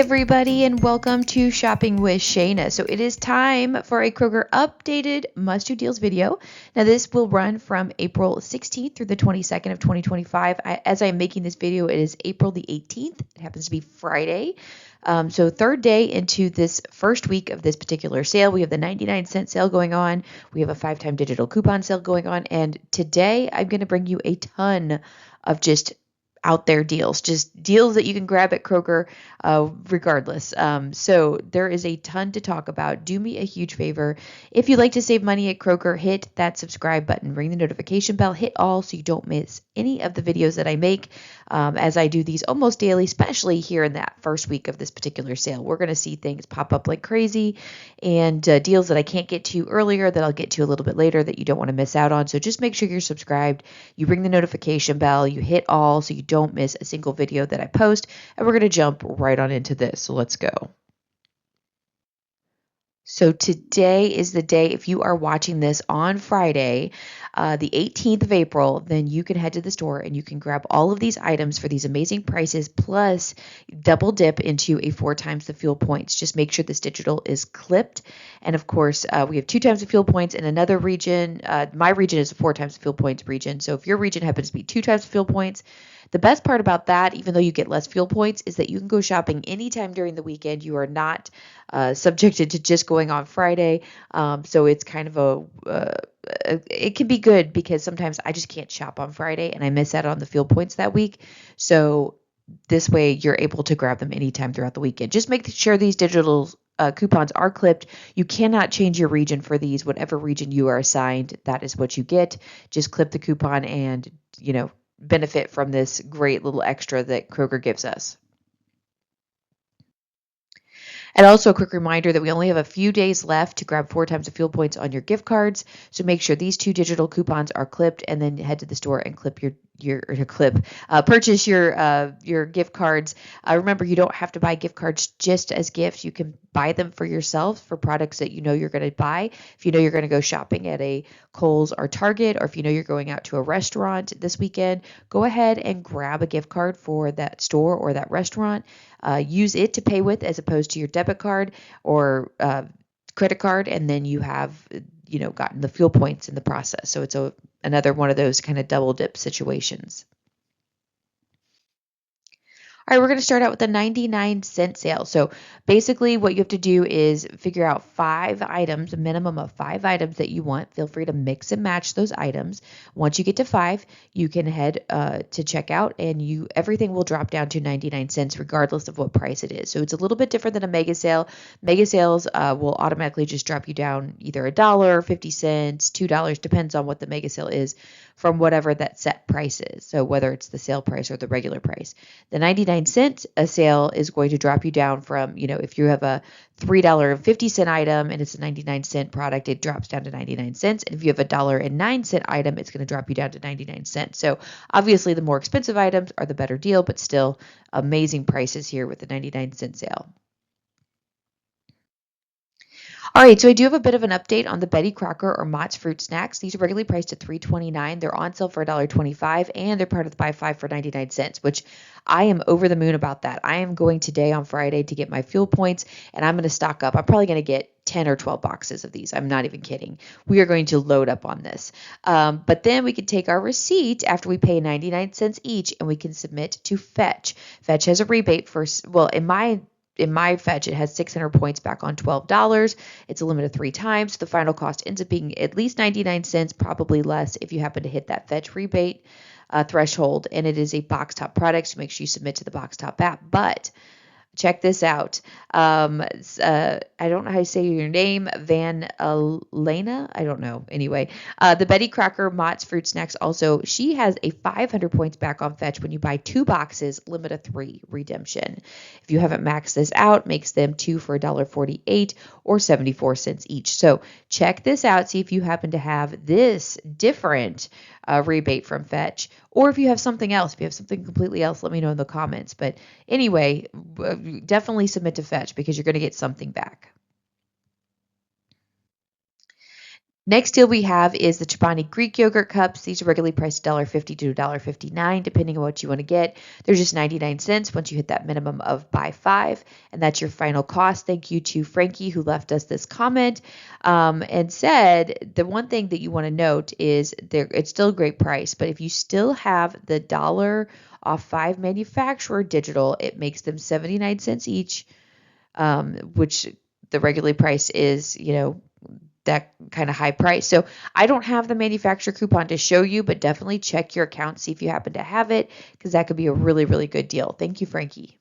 everybody, and welcome to Shopping with Shana. So it is time for a Kroger updated must-do deals video. Now this will run from April 16th through the 22nd of 2025. As I'm making this video, it is April the 18th. It happens to be Friday. So third day into this first week of this particular sale, we have the 99-cent sale going on. We have a 5-time digital coupon sale going on. And today I'm going to bring you a ton of just out there deals, just deals that you can grab at Kroger regardless. So there is a ton to talk about. Do me a huge favor. If you'd like to save money at Kroger, hit that subscribe button, ring the notification bell, hit all so you don't miss any of the videos that I make as I do these almost daily, especially here in that first week of this particular sale. We're going to see things pop up like crazy and deals that I can't get to earlier that I'll get to a little bit later that you don't want to miss out on. So just make sure you're subscribed. You ring the notification bell, you hit all so you don't miss a single video that I post, and we're going to jump right on into this. So let's go. So today is the day, if you are watching this on Friday, the 18th of April, then you can head to the store and you can grab all of these items for these amazing prices, plus double dip into a 4 times the fuel points. Just make sure this digital is clipped. And of course, we have 2 times the fuel points in another region. My region is a 4 times the fuel points region. So if your region happens to be 2 times the fuel points, the best part about that, even though you get less fuel points, is that you can go shopping anytime during the weekend. You are not subjected to just going on Friday. So it's kind of it can be good because sometimes I just can't shop on Friday and I miss out on the fuel points that week. So this way you're able to grab them anytime throughout the weekend. Just make sure these digital coupons are clipped. You cannot change your region for these. Whatever region you are assigned, that is what you get. Just clip the coupon and, benefit from this great little extra that Kroger gives us. And also a quick reminder that we only have a few days left to grab 4 times the fuel points on your gift cards. So make sure these 2 digital coupons are clipped, and then head to the store and purchase your gift cards. Remember, you don't have to buy gift cards just as gifts. You can buy them for yourself for products that you know you're going to buy. If you know you're going to go shopping at a Kohl's or Target, or if you know you're going out to a restaurant this weekend, go ahead and grab a gift card for that store or that restaurant. Use it to pay with as opposed to your debit card or credit card, and then you have gotten the fuel points in the process. So it's another one of those kind of double dip situations. All right, we're going to start out with the 99-cent sale. So basically what you have to do is figure out 5 items, a minimum of 5 items that you want. Feel free to mix and match those items. Once you get to 5, you can head to checkout, and everything will drop down to 99 cents regardless of what price it is. So it's a little bit different than a mega sale. Mega sales will automatically just drop you down either $1, 50 cents, $2, depends on what the mega sale is, from whatever that set price is. So whether it's the sale price or the regular price. The 99-cent sale is going to drop you down from, if you have a $3.50 item and it's a 99-cent product, it drops down to 99 cents. And if you have a $1.09 item, it's going to drop you down to 99 cents. So obviously the more expensive items are the better deal, but still amazing prices here with the 99-cent sale. All right, so I do have a bit of an update on the Betty Crocker or Mott's fruit snacks. These are regularly priced at $3.29. They're on sale for $1.25, and they're part of the buy 5 for 99 cents, which I am over the moon about that. I am going today on Friday to get my fuel points, and I'm going to stock up. I'm probably going to get 10 or 12 boxes of these. I'm not even kidding. We are going to load up on this. But then we can take our receipt after we pay 99 cents each, and we can submit to Fetch. Fetch has a rebate for, in my Fetch, it has 600 points back on $12. It's a limit of 3 times. The final cost ends up being at least 99 cents, probably less if you happen to hit that Fetch rebate threshold. And it is a box top product, so make sure you submit to the box top app. But check this out. I don't know how you say your name, Van Elena. I don't know. Anyway, the Betty Crocker Mott's fruit snacks also, she has a 500 points back on Fetch when you buy 2 boxes, limit of 3 redemption. If you haven't maxed this out, makes them 2 for $1.48 or 74 cents each. So check this out. See if you happen to have this different rebate from Fetch, or if you have something else. If you have something completely else, let me know in the comments. But anyway, definitely submit to Fetch because you're going to get something back. Next deal we have is the Chobani Greek yogurt cups. These are regularly priced $1.50 to $1.59, depending on what you want to get. They're just 99 cents once you hit that minimum of buy 5, and that's your final cost. Thank you to Frankie, who left us this comment and said the one thing that you want to note is it's still a great price, but if you still have the dollar off 5 manufacturer digital, it makes them 79 cents each, which the regularly price is, that kind of high price. So I don't have the manufacturer coupon to show you, but definitely check your account, see if you happen to have it, because that could be a really, really good deal. Thank you, Frankie.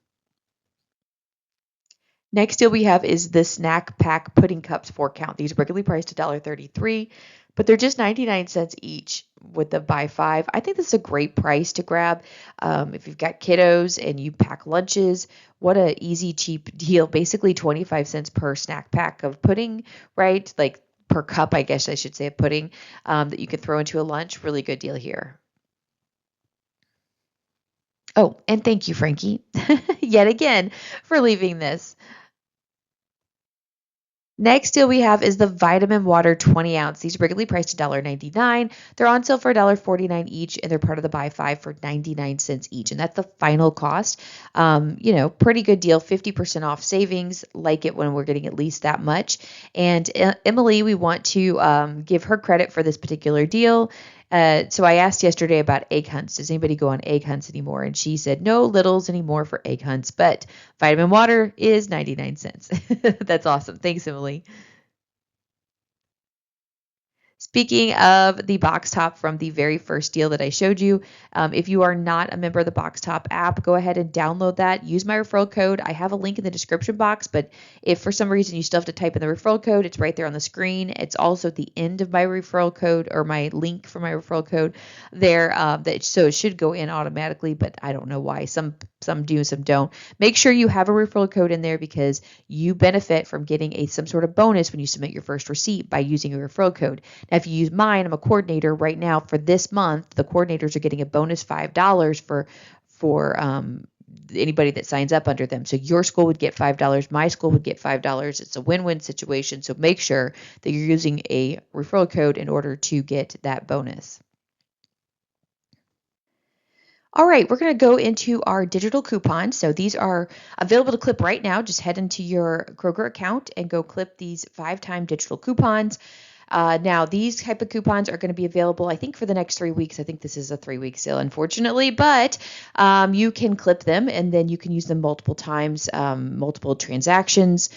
Next deal we have is the Snack Pack Pudding Cups 4 count. These are regularly priced $1.33, but they're just 99 cents each with the buy 5. I think this is a great price to grab. If you've got kiddos and you pack lunches, what a easy, cheap deal. Basically 25 cents per snack pack of pudding, right? Like per cup, I guess I should say, of pudding that you can throw into a lunch. Really good deal here. Oh, and thank you, Frankie, yet again for leaving this. Next deal we have is the Vitamin Water 20 ounce. These are regularly priced $1.99. They're on sale for $1.49 each, and they're part of the buy 5 for 99 cents each. And that's the final cost. Pretty good deal, 50% off savings. Like it when we're getting at least that much. And Emily, we want to give her credit for this particular deal. So I asked yesterday about egg hunts. Does anybody go on egg hunts anymore? And she said no littles anymore for egg hunts, but vitamin water is 99 cents. That's awesome. Thanks, Emily. Speaking of the box top from the very first deal that I showed you, if you are not a member of the box top app, go ahead and download that. Use my referral code. I have a link in the description box, but if for some reason you still have to type in the referral code, it's right there on the screen. It's also at the end of my referral code or my link for my referral code there. So it should go in automatically, but I don't know why. Some do, some don't. Make sure you have a referral code in there because you benefit from getting some sort of bonus when you submit your first receipt by using a referral code. Now, if you use mine, I'm a coordinator right now for this month. The coordinators are getting a bonus $5 for anybody that signs up under them. So your school would get $5, my school would get $5. It's a win-win situation. So make sure that you're using a referral code in order to get that bonus. All right, we're going to go into our digital coupons. So these are available to clip right now. Just head into your Kroger account and go clip these 5-time digital coupons. Now, these type of coupons are going to be available, I think, for the next 3 weeks. I think this is a 3-week sale, unfortunately, but you can clip them and then you can use them multiple times, multiple transactions.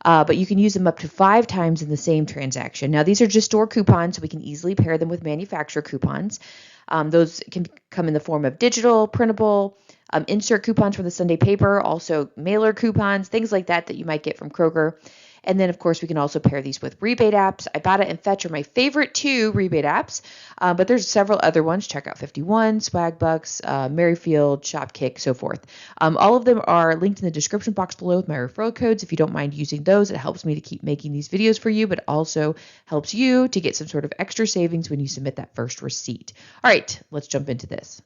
But you can use them up to 5 times in the same transaction. Now, these are just store coupons, so we can easily pair them with manufacturer coupons. Those can come in the form of digital, printable, insert coupons from the Sunday paper, also mailer coupons, things like that you might get from Kroger. And then, of course, we can also pair these with rebate apps. Ibotta and Fetch are my favorite 2 rebate apps, but there's several other ones. Check out 51, Swagbucks, Merryfield, Shopkick, so forth. All of them are linked in the description box below with my referral codes. If you don't mind using those, it helps me to keep making these videos for you, but also helps you to get some sort of extra savings when you submit that first receipt. All right, let's jump into this.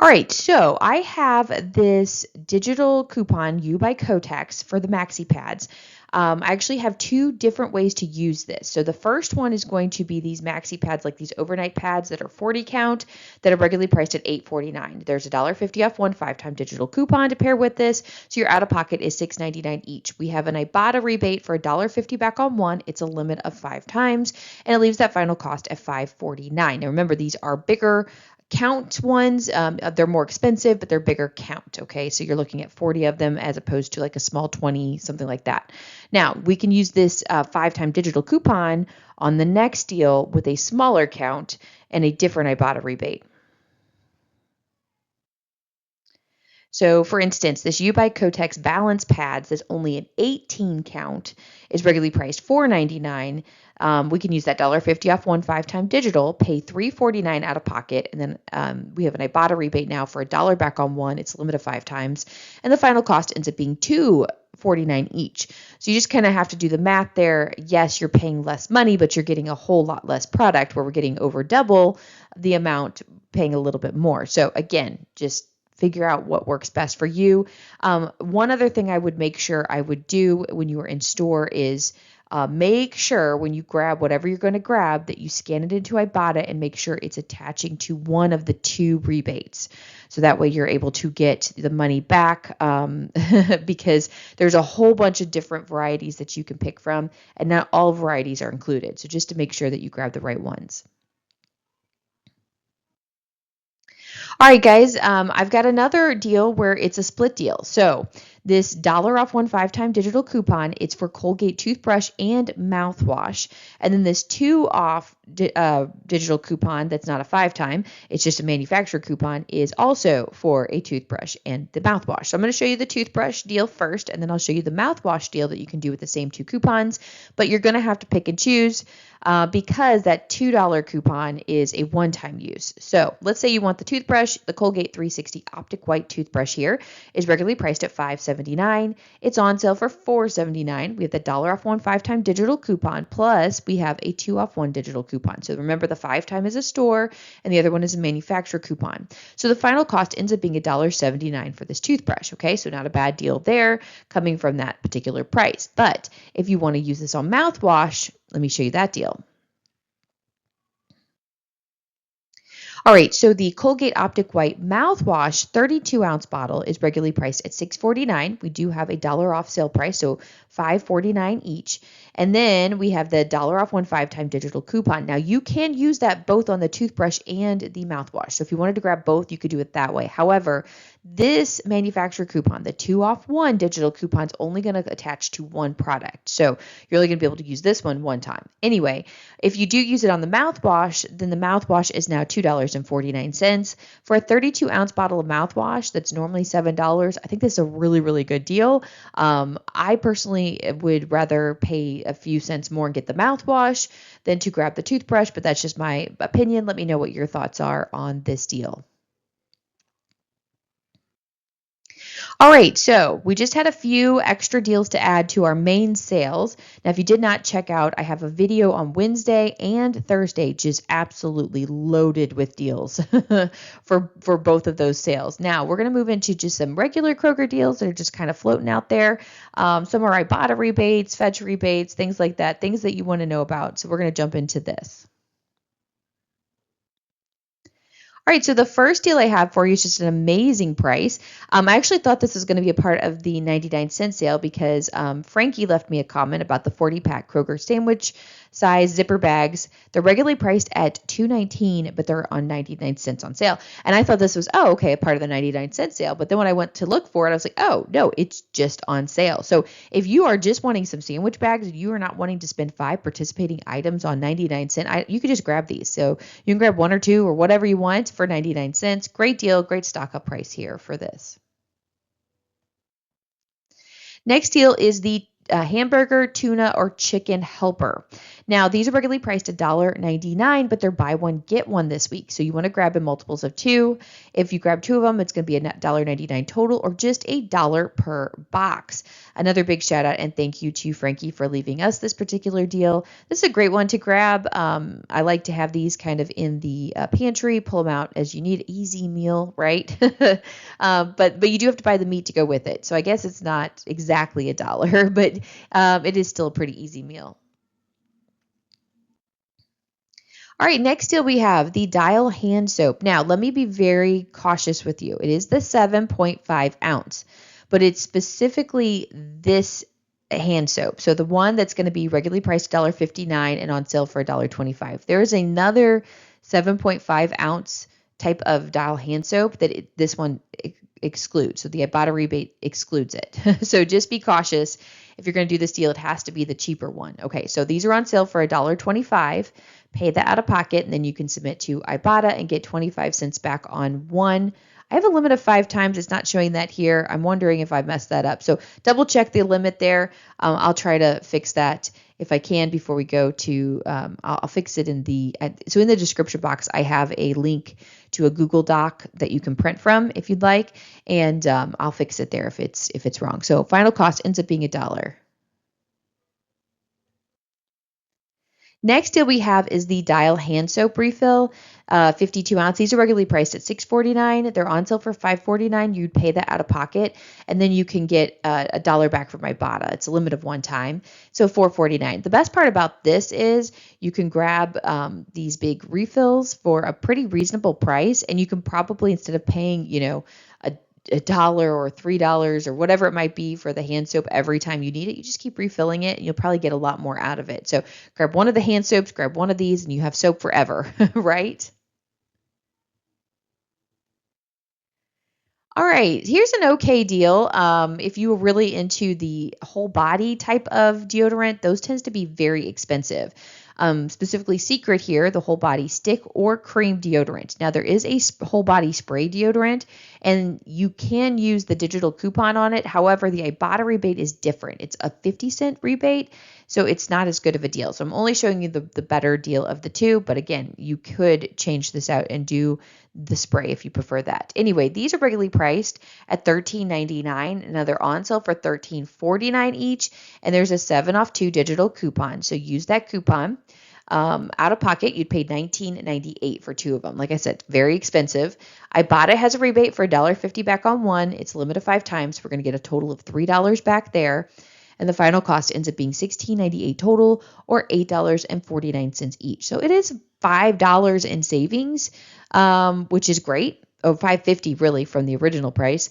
All right, so I have this digital coupon, U by Kotex, for the maxi pads. I actually have 2 different ways to use this. So the first one is going to be these maxi pads, like these overnight pads that are 40 count that are regularly priced at $8.49. There's $1.50 off one 5-time digital coupon to pair with this. So your out of pocket is $6.99 each. We have an Ibotta rebate for $1.50 back on one. It's a limit of 5 times, and it leaves that final cost at $5.49. Now remember, these are bigger count ones. They're more expensive, but they're bigger count. Okay. So you're looking at 40 of them as opposed to like a small 20, something like that. Now we can use this 5-time digital coupon on the next deal with a smaller count and a different Ibotta rebate. So for instance, this U by Kotex balance pads that's only an 18 count is regularly priced $4.99. We can use that $1.50 off one 5-time digital, pay $3.49 out of pocket, and then we have an Ibotta rebate now for $1 back on one. It's a limit of 5 times, and the final cost ends up being $2.49 each. So you just kind of have to do the math there. Yes, you're paying less money, but you're getting a whole lot less product where we're getting over double the amount, paying a little bit more. So again, just figure out what works best for you. One other thing I would make sure I would do when you are in store is Make sure when you grab whatever you're going to grab that you scan it into Ibotta and make sure it's attaching to one of the two rebates. So that way you're able to get the money back because there's a whole bunch of different varieties that you can pick from, and not all varieties are included. So just to make sure that you grab the right ones. All right, guys, I've got another deal where it's a split deal. So this $1 off one 5-time digital coupon, it's for Colgate toothbrush and mouthwash. And then this 2 off digital coupon that's not a 5-time, it's just a manufacturer coupon, is also for a toothbrush and the mouthwash. So I'm going to show you the toothbrush deal first, and then I'll show you the mouthwash deal that you can do with the same 2 coupons. But you're going to have to pick and choose because that $2 coupon is a one-time use. So let's say you want the toothbrush. The Colgate 360 Optic White toothbrush here is regularly priced at $5.79. It's on sale for $4.79. We have the $1 off one 5-time digital coupon, plus we have a 2 off 1 digital coupon. So remember, the 5-time is a store and the other one is a manufacturer coupon. So the final cost ends up being $1.79 for this toothbrush. Okay, so not a bad deal there coming from that particular price. But if you want to use this on mouthwash, let me show you that deal. All right, so the Colgate Optic White mouthwash 32-ounce bottle is regularly priced at $6.49. We do have a $1 off sale price, so $5.49 each. And then we have the $1 off one 5-time digital coupon. Now you can use that both on the toothbrush and the mouthwash. So if you wanted to grab both, you could do it that way. However, this manufacturer coupon, the 2 off 1 digital coupon, is only going to attach to one product. So you're only going to be able to use this one time. Anyway, if you do use it on the mouthwash, then the mouthwash is now $2.49. For a 32-ounce bottle of mouthwash that's normally $7, I think this is a really, really good deal. I personally would rather pay a few cents more and get the mouthwash than to grab the toothbrush, but that's just my opinion. Let me know what your thoughts are on this deal. All right, so we just had a few extra deals to add to our main sales. Now, if you did not check out, I have a video on Wednesday and Thursday just absolutely loaded with deals for both of those sales. Now, we're going to move into just some regular Kroger deals that are just kind of floating out there. Some are Ibotta rebates, fetch rebates, things like that, things that you want to know about. So we're going to jump into this. All right, so the first deal I have for you is just an amazing price. I actually thought this was going to be a part of the 99-cent sale because Frankie left me a comment about the 40-pack Kroger sandwich size zipper bags. They're regularly priced at $2.19, but they're on 99 cents on sale. And I thought this was, a part of the 99-cent sale. But then when I went to look for it, I was like, oh, no, it's just on sale. So if you are just wanting some sandwich bags and you are not wanting to spend 5 participating items on 99 cents, you could just grab these. So you can grab 1 or 2 or whatever you want for 99 cents. Great deal, great stock up price here for this. Next deal is the hamburger, tuna, or chicken helper. Now, these are regularly priced $1.99, but they're buy one, get one this week. So you want to grab in multiples of 2. If you grab 2 of them, it's going to be a $1.99 total or just $1 per box. Another big shout out and thank you to Frankie for leaving us this particular deal. This is a great one to grab. I like to have these kind of in the pantry, pull them out as you need. Easy meal, right? But you do have to buy the meat to go with it. So I guess it's not exactly $1, but it is still a pretty easy meal. All right, next deal we have the Dial hand soap. Now, let me be very cautious with you. It is the 7.5 ounce, but it's specifically this hand soap. So the one that's going to be regularly priced $1.59 and on sale for $1.25. There is another 7.5 ounce type of Dial hand soap that this one excludes. So the Ibotta rebate excludes it. So just be cautious. If you're going to do this deal, it has to be the cheaper one. Okay, so these are on sale for $1.25. Pay that out of pocket, and then you can submit to Ibotta and get 25 cents back on one. I have a limit of 5 times. It's not showing that here. I'm wondering if I messed that up. So double check the limit there. I'll try to fix that if I can before we go to, I'll fix it in the description box, I have a link to a Google Doc that you can print from if you'd like, and I'll fix it there if it's wrong. So final cost ends up being $1. Next deal we have is the Dial hand soap refill, 52 ounce. These are regularly priced at $6.49. They're on sale for $5.49. You'd pay that out of pocket, and then you can get a dollar back from Ibotta. It's a limit of one time, so $4.49. The best part about this is you can grab these big refills for a pretty reasonable price, and you can probably, instead of paying, a dollar or $3 or whatever it might be for the hand soap every time you need it, you just keep refilling it and you'll probably get a lot more out of it. So grab one of the hand soaps, grab one of these, and you have soap forever, right? All right, here's an okay deal. If you were really into the whole body type of deodorant, those tends to be very expensive. Specifically Secret here, the whole body stick or cream deodorant. Now there is a whole body spray deodorant, and you can use the digital coupon on it. However, the Ibotta rebate is different. It's a 50-cent rebate, so it's not as good of a deal. So I'm only showing you the better deal of the two, but again, you could change this out and do the spray if you prefer that. Anyway, these are regularly priced at $13.99. Now they're on sale for $13.49 each, and there's a 7 off 2 digital coupon. So use that coupon. Out of pocket, you'd pay $19.98 for two of them. Like I said, very expensive. Ibotta has a rebate for $1.50 back on one. It's limited 5 times. We're going to get a total of $3 back there. And the final cost ends up being $16.98 total, or $8.49 each. So it is $5 in savings, which is great. Oh, $5.50 really from the original price,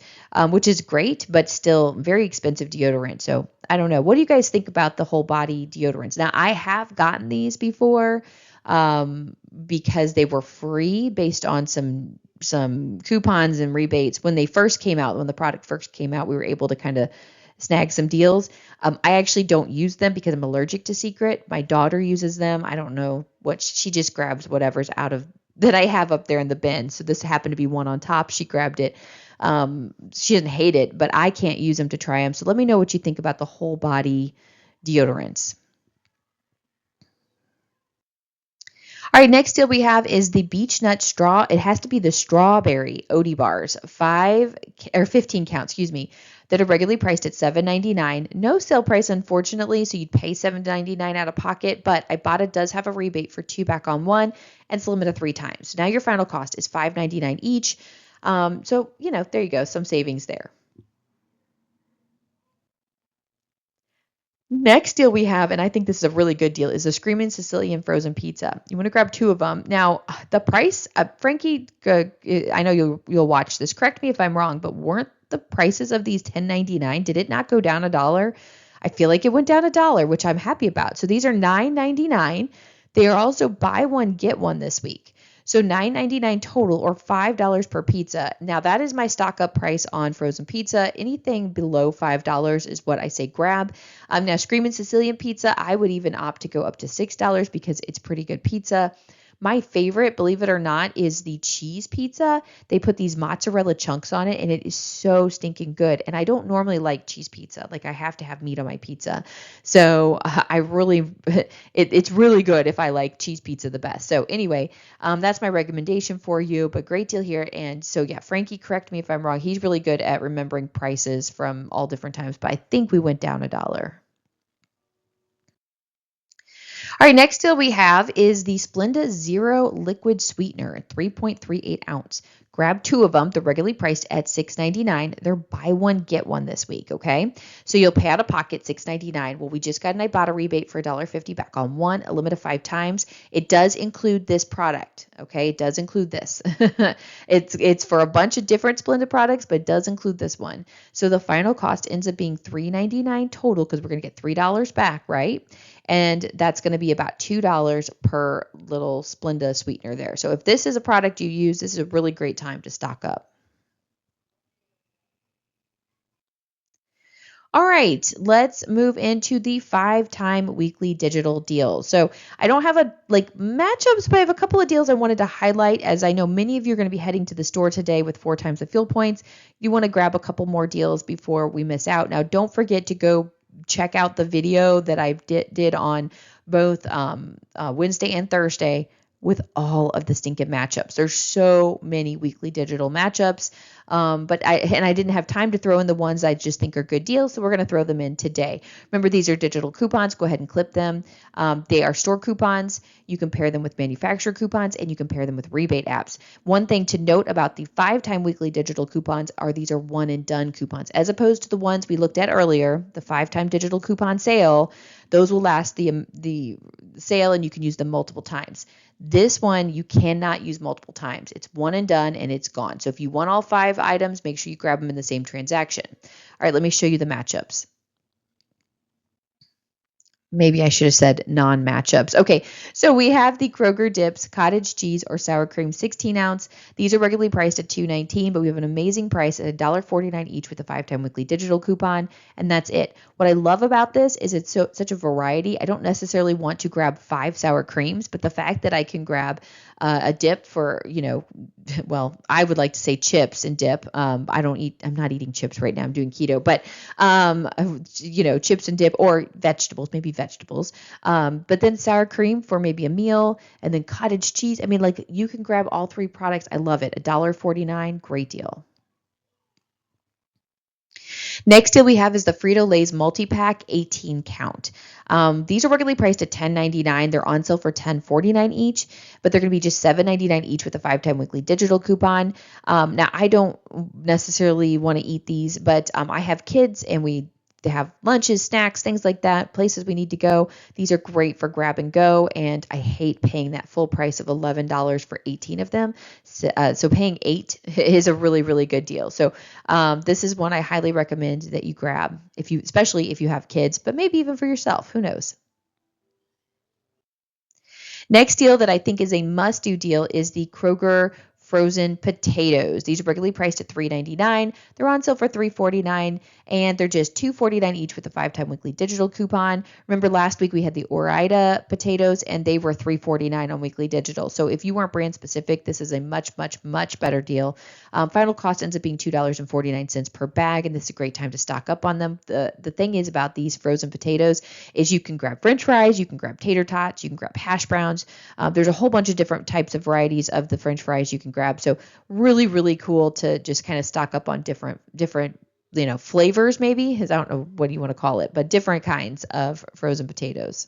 which is great, but still very expensive deodorant. So I don't know. What do you guys think about the whole body deodorants? Now, I have gotten these before because they were free based on some coupons and rebates when they first came out. When the product first came out, we were able to kind of snag some deals. I actually don't use them because I'm allergic to Secret. My daughter uses them. I don't know what she just grabs whatever's out of that I have up there in the bin. So this happened to be one on top. She grabbed it. She didn't hate it, but I can't use them to try them. So let me know what you think about the whole body deodorants. All right, next deal we have is the beech nut straw. It has to be the strawberry Odie bars, 15 count, excuse me, that are regularly priced at $7.99. No sale price, unfortunately, so you'd pay $7.99 out of pocket, but Ibotta does have a rebate for 2 back on one, and it's limited 3 times. So now your final cost is $5.99 each. So, there you go, some savings there. Next deal we have, and I think this is a really good deal, is a Screamin' Sicilian frozen pizza. You want to grab 2 of them. Now, the price, Frankie, I know you'll watch this. Correct me if I'm wrong, but weren't the prices of these $10.99? Did it not go down a dollar? I feel like it went down a dollar, which I'm happy about. So these are $9.99. They are also buy one get one this week. So $9.99 total, or $5 per pizza. Now that is my stock up price on frozen pizza. Anything below $5 is what I say grab. Now Screamin' Sicilian pizza, I would even opt to go up to $6 because it's pretty good pizza. My favorite, believe it or not, is the cheese pizza. They put these mozzarella chunks on it, and it is so stinking good. And I don't normally like cheese pizza. Like, I have to have meat on my pizza. So it's really good if I like cheese pizza the best. So anyway, that's my recommendation for you, but great deal here. And so yeah, Frankie, correct me if I'm wrong. He's really good at remembering prices from all different times, but I think we went down a dollar. All right, next deal we have is the Splenda Zero Liquid Sweetener, 3.38 ounce. Grab 2 of them. They're regularly priced at $6.99. They're buy one, get one this week, okay? So you'll pay out of pocket $6.99. Well, we just got an Ibotta rebate for $1.50 back on one, a limit of 5 times. It does include this product, okay? It does include this. It's for a bunch of different Splenda products, but it does include this one. So the final cost ends up being $3.99 total because we're going to get $3 back, right? And that's going to be about $2 per little Splenda sweetener there. So if this is a product you use, this is a really great time to stock up. All right, let's move into the 5-time weekly digital deal. So I don't have matchups, but I have a couple of deals I wanted to highlight, as I know many of you are going to be heading to the store today with 4 times the fuel points. You want to grab a couple more deals before we miss out. Now, don't forget to go check out the video that I did on both Wednesday and Thursday. with all of the stinking matchups. There's so many weekly digital matchups. But I didn't have time to throw in the ones I just think are good deals, so we're going to throw them in today. Remember, these are digital coupons. Go ahead and clip them. They are store coupons. You compare them with manufacturer coupons, and you compare them with rebate apps. One thing to note about the 5-time weekly digital coupons are these are one and done coupons, as opposed to the ones we looked at earlier, the 5-time digital coupon sale. Those will last the sale, and you can use them multiple times. This one you cannot use multiple times. It's one and done, and it's gone. So if you want all 5 items, make sure you grab them in the same transaction. All right, let me show you the matchups. Maybe I should have said non-matchups. Okay, so we have the Kroger Dips cottage cheese or sour cream 16 ounce. These are regularly priced at $2.19, but we have an amazing price at $1.49 each with a 5-time weekly digital coupon, and that's it. What I love about this is it's such a variety. I don't necessarily want to grab 5 sour creams, but the fact that I can grab a dip for, well, I would like to say chips and dip. I'm not eating chips right now. I'm doing keto, but chips and dip or vegetables, maybe vegetables. But then sour cream for maybe a meal, and then cottage cheese. I mean, like, you can grab all 3 products. I love it. $1.49, great deal. Next deal we have is the Frito-Lay's multi-pack 18 count. These are regularly priced at $10.99. They're on sale for $10.49 each, but they're going to be just $7.99 each with a 5-time weekly digital coupon. Now, I don't necessarily want to eat these, but I have kids, and they have lunches, snacks, things like that, places we need to go. These are great for grab and go, and I hate paying that full price of $11 for 18 of them. So paying 8 is a really, really good deal. So this is one I highly recommend that you grab, especially if you have kids, but maybe even for yourself. Who knows? Next deal that I think is a must-do deal is the Kroger frozen potatoes. These are regularly priced at $3.99. They're on sale for $3.49, and they're just $2.49 each with a 5-time weekly digital coupon. Remember last week we had the Ore-Ida potatoes, and they were $3.49 on weekly digital. So if you weren't brand specific, this is a much, much, much better deal. Final cost ends up being $2.49 per bag, and this is a great time to stock up on them. The thing is about these frozen potatoes is you can grab French fries, you can grab tater tots, you can grab hash browns. There's a whole bunch of different types of varieties of the French fries you can grab. So really, really cool to just kind of stock up on different flavors, maybe, because I don't know what you want to call it, but different kinds of frozen potatoes.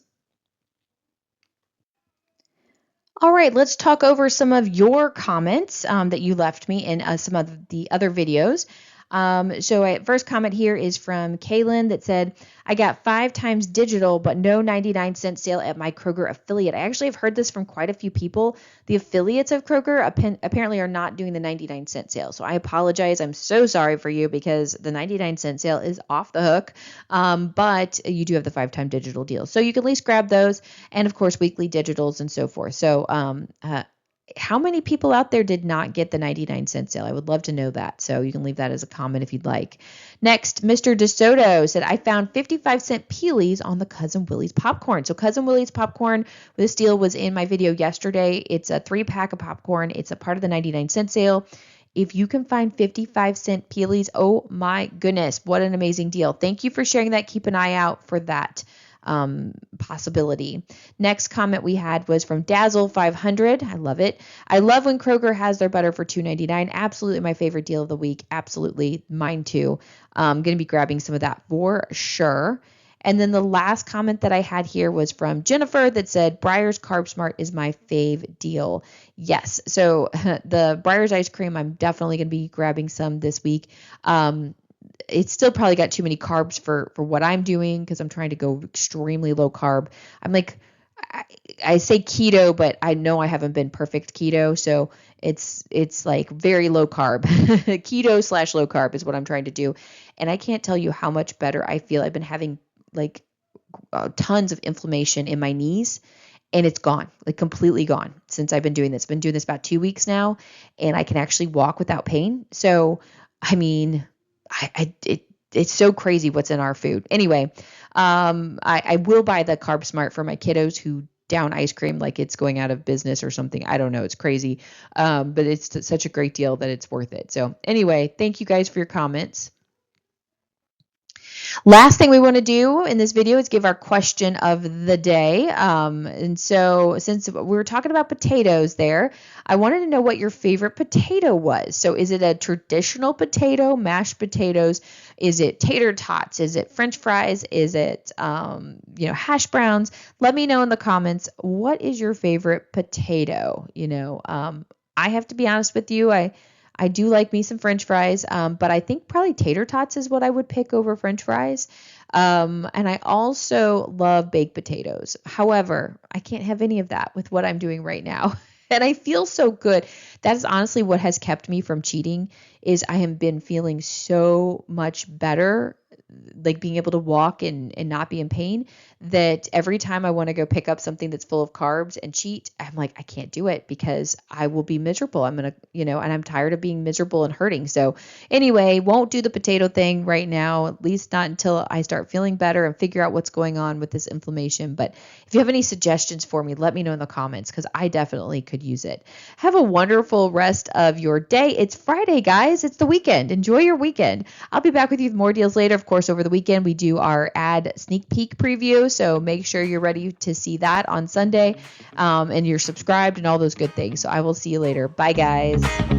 All right, let's talk over some of your comments that you left me in some of the other videos. So first comment here is from Kaylin that said, I got 5 times digital, but no 99-cent sale at my Kroger affiliate. I actually have heard this from quite a few people. The affiliates of Kroger apparently are not doing the 99-cent sale. So I apologize. I'm so sorry for you because the 99-cent sale is off the hook. But you do have the 5-time digital deal. So you can at least grab those. And of course, weekly digitals and so forth. So, how many people out there did not get the 99-cent sale? I would love to know that. So you can leave that as a comment if you'd like. Next, Mr. DeSoto said, I found 55-cent peelies on the Cousin Willie's popcorn. So Cousin Willie's popcorn, this deal was in my video yesterday. It's a 3-pack of popcorn. It's a part of the 99-cent sale. If you can find 55-cent peelies, oh my goodness, what an amazing deal. Thank you for sharing that. Keep an eye out for that possibility. Next comment we had was from Dazzle 500. I love it. I love when Kroger has their butter for $2.99. Absolutely my favorite deal of the week. Absolutely mine too. I'm going to be grabbing some of that for sure. And then the last comment that I had here was from Jennifer that said, Breyer's Carb Smart is my fave deal. Yes. So the Breyer's ice cream, I'm definitely going to be grabbing some this week. It's still probably got too many carbs for what I'm doing because I'm trying to go extremely low carb. I'm like, I say keto, but I know I haven't been perfect keto. So it's like very low carb. Keto / low carb is what I'm trying to do. And I can't tell you how much better I feel. I've been having like tons of inflammation in my knees. And it's gone, like completely gone since I've been doing this. I've been doing this about 2 weeks now, and I can actually walk without pain. So, I mean, it's so crazy what's in our food. Anyway, I will buy the Carb Smart for my kiddos who down ice cream like it's going out of business or something. I don't know. It's crazy. But it's such a great deal that it's worth it. So anyway, thank you guys for your comments. Last thing we want to do in this video is give our question of the day. And so since we were talking about potatoes there, I wanted to know what your favorite potato was. So is it a traditional potato, mashed potatoes? Is it tater tots? Is it French fries? Is it, hash browns? Let me know in the comments, what is your favorite potato? I have to be honest with you. I do like me some French fries, but I think probably tater tots is what I would pick over French fries. And I also love baked potatoes. However, I can't have any of that with what I'm doing right now. And I feel so good. That is honestly what has kept me from cheating is I have been feeling so much better, like being able to walk and not be in pain, that every time I want to go pick up something that's full of carbs and cheat, I'm like, I can't do it because I will be miserable. I'm going to, and I'm tired of being miserable and hurting. So anyway, won't do the potato thing right now, at least not until I start feeling better and figure out what's going on with this inflammation. But if you have any suggestions for me, let me know in the comments because I definitely could use it. Have a wonderful rest of your day. It's Friday, guys. It's the weekend. Enjoy your weekend. I'll be back with you with more deals later. Of course, over the weekend, we do our ad sneak peek preview. So make sure you're ready to see that on Sunday and you're subscribed and all those good things. So I will see you later. Bye, guys.